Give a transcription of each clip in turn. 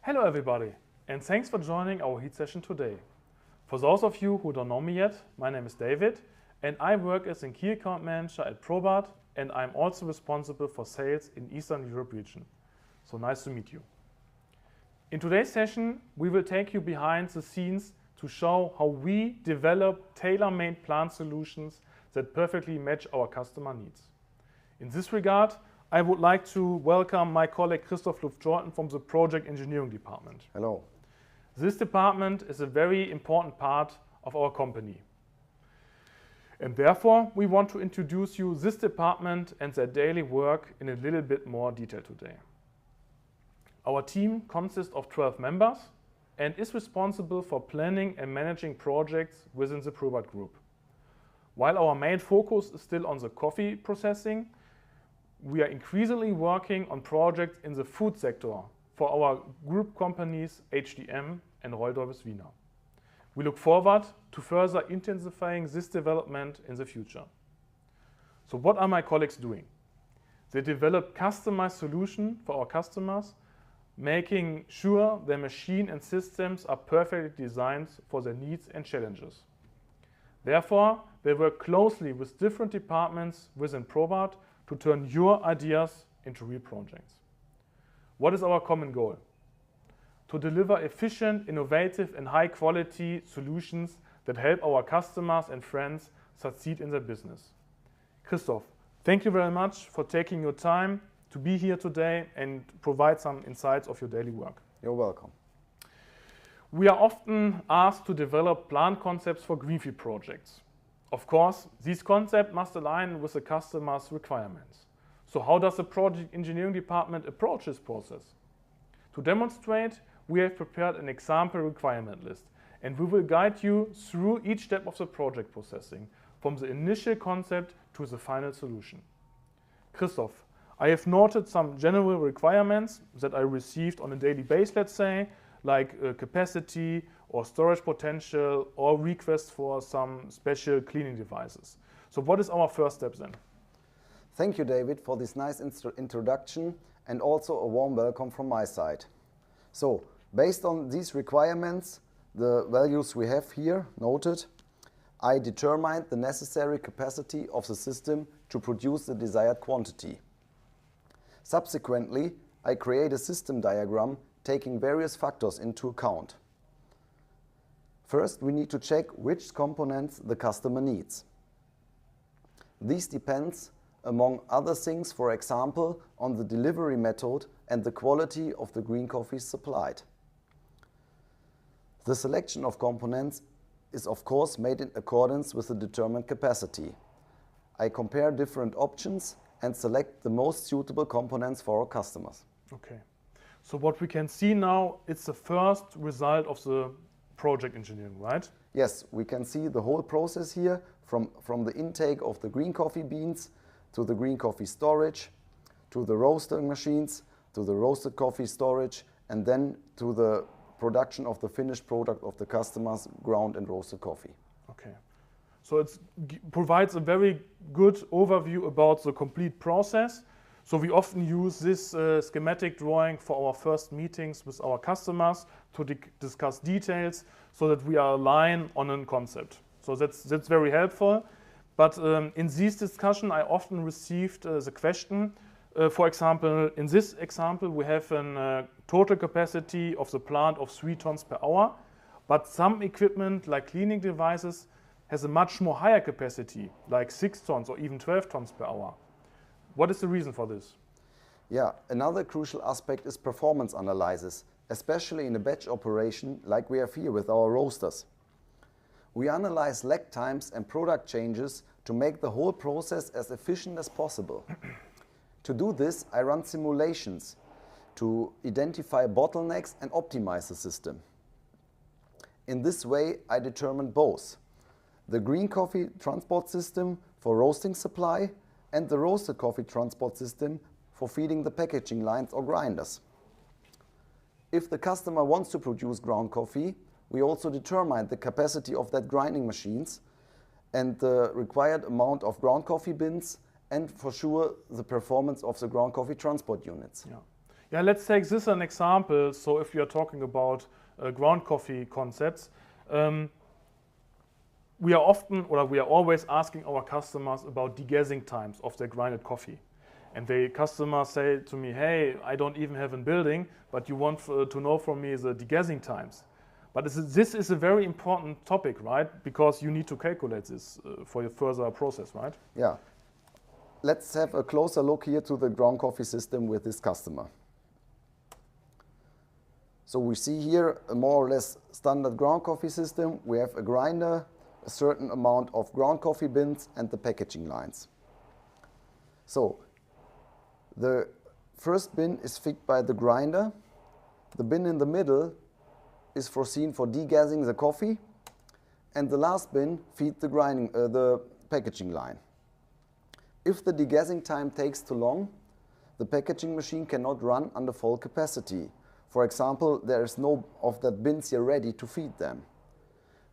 Hello everybody, and thanks for joining our heat session today. For those of you who don't know me yet, my name is David and I work as a key account manager at Probat, and I'm also responsible for sales in Eastern Europe region. So nice to meet you. In today's session, we will take you behind the scenes to show how we develop tailor-made plant solutions that perfectly match our customer needs. In this regard, I would like to welcome my colleague Christoph Luft-Jordan from the Project Engineering Department. Hello. This department is a very important part of our company. And therefore, we want to introduce you this department and their daily work in a little bit more detail today. Our team consists of 12 members and is responsible for planning and managing projects within the Probat group. While our main focus is still on the coffee processing, we are increasingly working on projects in the food sector for our group companies HDM and Roll-Davis Wiener. We look forward to further intensifying this development in the future. So what are my colleagues doing? They develop customized solutions for our customers, making sure their machine and systems are perfectly designed for their needs and challenges. Therefore, they work closely with different departments within Probat to turn your ideas into real projects. What is our common goal? To deliver efficient, innovative and high quality solutions that help our customers and friends succeed in their business. Christoph, thank you very much for taking your time to be here today and provide some insights of your daily work. You're welcome. We are often asked to develop plant concepts for greenfield projects. Of course, these concepts must align with the customer's requirements. So how does the project engineering department approach this process? To demonstrate, we have prepared an example requirement list, and we will guide you through each step of the project processing, from the initial concept to the final solution. Christoph, I have noted some general requirements that I received on a daily basis, let's say, like capacity or storage potential or requests for some special cleaning devices. So what is our first step then? Thank you, David, for this nice introduction and also a warm welcome from my side. So, based on these requirements, the values we have here noted, I determined the necessary capacity of the system to produce the desired quantity. Subsequently, I create a system diagram taking various factors into account. First, we need to check which components the customer needs. This depends, among other things, for example, on the delivery method and the quality of the green coffees supplied. The selection of components is of course made in accordance with the determined capacity. I compare different options and select the most suitable components for our customers. Okay. So what we can see now, it's the first result of the project engineering, right? Yes, we can see the whole process here from the intake of the green coffee beans to the green coffee storage, to the roasting machines, to the roasted coffee storage, and then to the production of the finished product of the customer's ground and roasted coffee. Okay. So it provides a very good overview about the complete process. So we often use this schematic drawing for our first meetings with our customers to discuss details so that we are aligned on a concept. So that's very helpful. But in this discussion, I often received the question, for example, in this example, we have a total capacity of the plant of 3 tons per hour, but some equipment like cleaning devices has a much more higher capacity, like 6 tons or even 12 tons per hour. What is the reason for this? Yeah, another crucial aspect is performance analysis, especially in a batch operation like we have here with our roasters. We analyze lag times and product changes to make the whole process as efficient as possible. To do this, I run simulations to identify bottlenecks and optimize the system. In this way, I determine both the green coffee transport system for roasting supply and the roasted coffee transport system for feeding the packaging lines or grinders. If the customer wants to produce ground coffee, we also determine the capacity of that grinding machines and the required amount of ground coffee bins and for sure the performance of the ground coffee transport units. Yeah. Yeah, let's take this as an example. So if you are talking about ground coffee concepts, we are often, or we are always asking our customers about degassing times of their grinded coffee. And the customers say to me, hey, I don't even have a building, but you want to know from me the degassing times. But this is a very important topic, right? Because you need to calculate this for your further process, right? Yeah. Let's have a closer look here to the ground coffee system with this customer. So we see here a more or less standard ground coffee system. We have a grinder, a certain amount of ground coffee bins, and the packaging lines. So the first bin is fed by the grinder. The bin in the middle is foreseen for degassing the coffee, and the last bin feeds the packaging line. If the degassing time takes too long, the packaging machine cannot run under full capacity. For example, there is no of that bins here ready to feed them.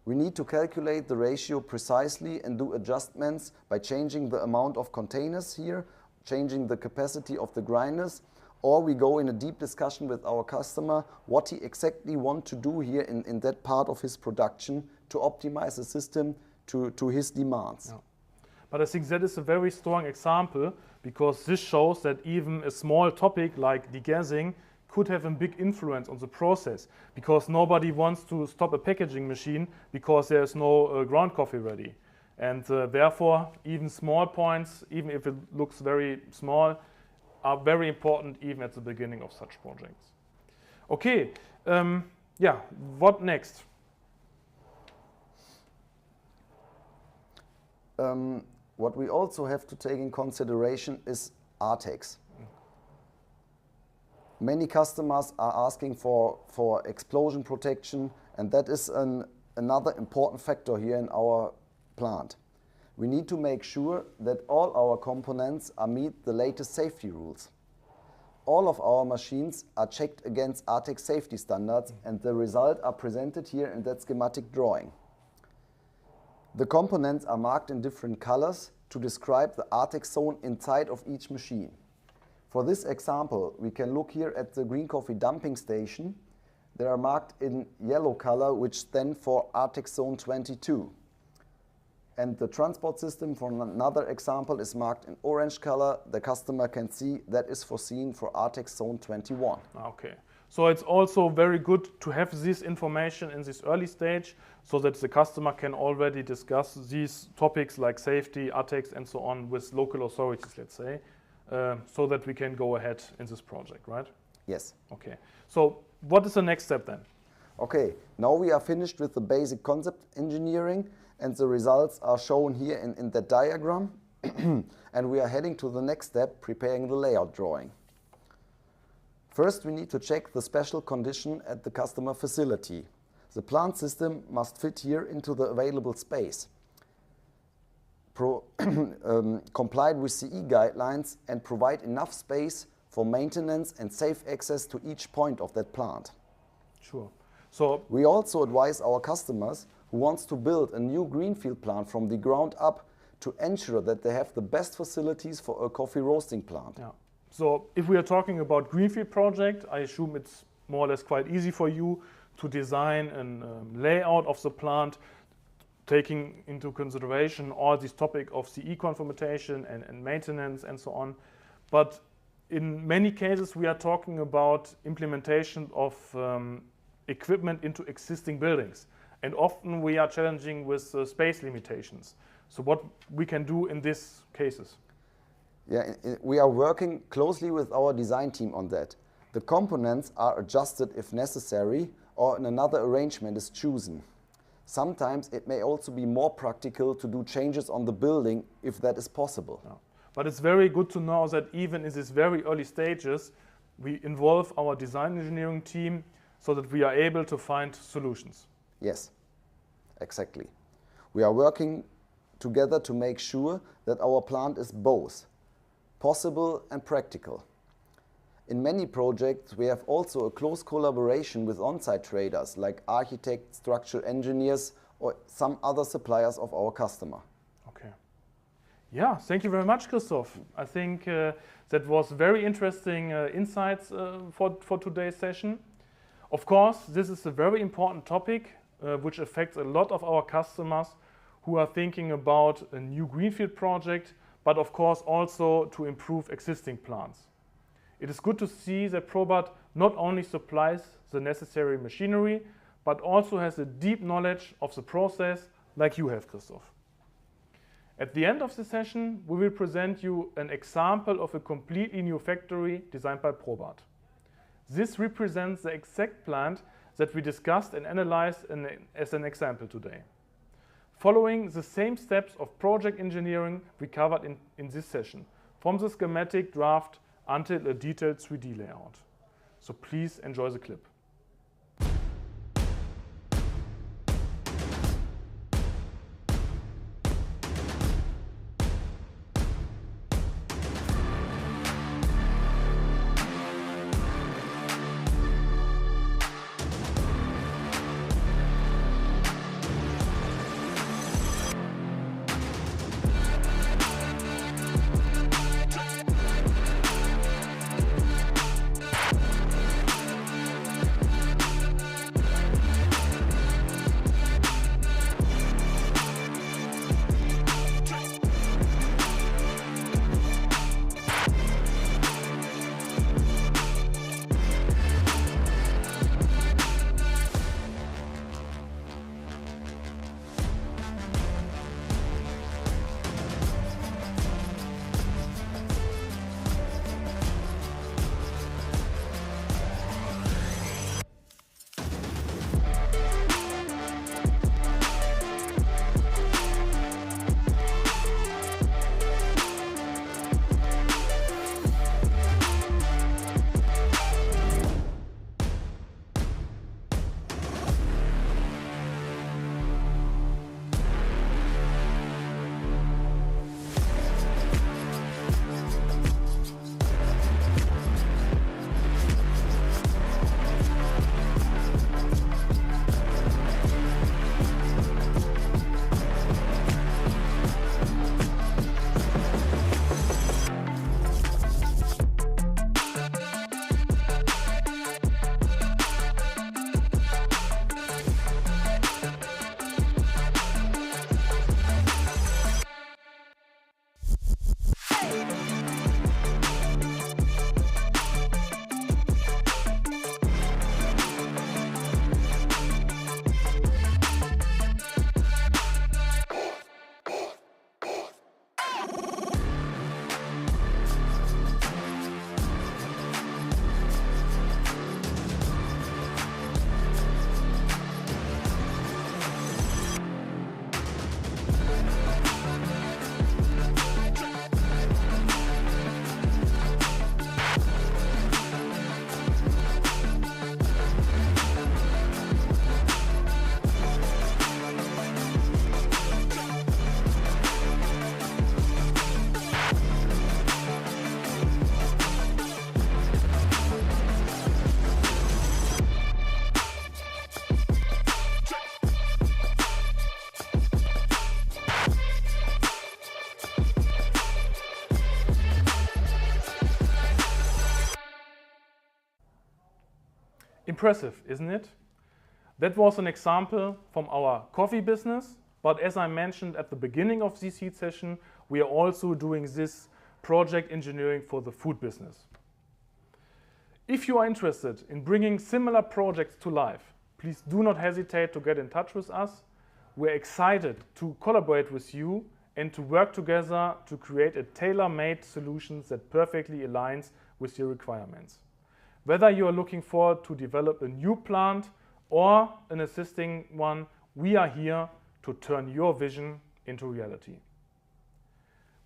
We need to calculate the ratio precisely and do adjustments by changing the amount of containers here, changing the capacity of the grinders, or we go in a deep discussion with our customer what he exactly wants to do here in that part of his production to optimize the system to his demands. Yeah. But I think that is a very strong example, because this shows that even a small topic like degassing could have a big influence on the process, because nobody wants to stop a packaging machine because there's no ground coffee ready. And therefore, even small points, even if it looks very small, are very important even at the beginning of such projects. Okay, yeah, what next? What we also have to take in consideration is Atex. Many customers are asking for explosion protection, and that is another important factor here in our plant. We need to make sure that all our components meet the latest safety rules. All of our machines are checked against Atex safety standards, and the results are presented here in that schematic drawing. The components are marked in different colors to describe the Atex zone inside of each machine. For this example, we can look here at the green coffee dumping station. They are marked in yellow color, which stand for Atex zone 22. And the transport system, for another example, is marked in orange color. The customer can see that is foreseen for Atex zone 21. Okay. So it's also very good to have this information in this early stage, so that the customer can already discuss these topics like safety, Atex, and so on with local authorities, let's say, so that we can go ahead in this project, right? Yes. Okay. So what is the next step then? Okay, now we are finished with the basic concept engineering, and the results are shown here in the diagram. And we are heading to the next step, preparing the layout drawing. First, we need to check the special condition at the customer facility. The plant system must fit here into the available space, complied with CE guidelines, and provide enough space for maintenance and safe access to each point of that plant. Sure. So we also advise our customers who wants to build a new greenfield plant from the ground up to ensure that they have the best facilities for a coffee roasting plant. Yeah. So if we are talking about greenfield project, I assume it's more or less quite easy for you to design a layout of the plant, taking into consideration all this topic of CE conformation and maintenance and so on. But in many cases, we are talking about implementation of equipment into existing buildings. And often we are challenging with space limitations. So what we can do in these cases? Yeah, we are working closely with our design team on that. The components are adjusted if necessary, or another arrangement is chosen. Sometimes it may also be more practical to do changes on the building if that is possible. Yeah. But it's very good to know that even in these very early stages, we involve our design engineering team so that we are able to find solutions. Yes, exactly. We are working together to make sure that our plant is both possible and practical. In many projects, we have also a close collaboration with on-site traders like architects, structural engineers, or some other suppliers of our customer. Okay. Yeah, thank you very much, Christoph. I think that was very interesting insights for today's session. Of course, this is a very important topic which affects a lot of our customers who are thinking about a new greenfield project, but of course also to improve existing plants. It is good to see that Probat not only supplies the necessary machinery, but also has a deep knowledge of the process like you have, Christoph. At the end of the session, we will present you an example of a completely new factory designed by Probat. This represents the exact plant that we discussed and analyzed as an example today. Following the same steps of project engineering we covered in this session, from the schematic draft until a detailed 3D layout. So please enjoy the clip. Impressive, isn't it? That was an example from our coffee business, but as I mentioned at the beginning of this heat session, we are also doing this project engineering for the food business. If you are interested in bringing similar projects to life, please do not hesitate to get in touch with us. We're excited to collaborate with you and to work together to create a tailor-made solution that perfectly aligns with your requirements. Whether you are looking forward to develop a new plant or an existing one, we are here to turn your vision into reality.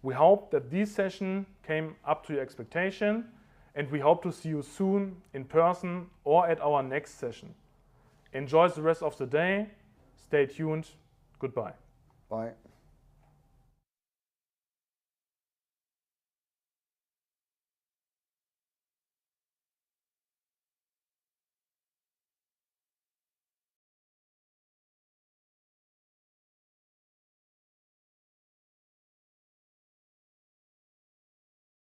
We hope that this session came up to your expectation, and we hope to see you soon in person or at our next session. Enjoy the rest of the day. Stay tuned. Goodbye. Bye.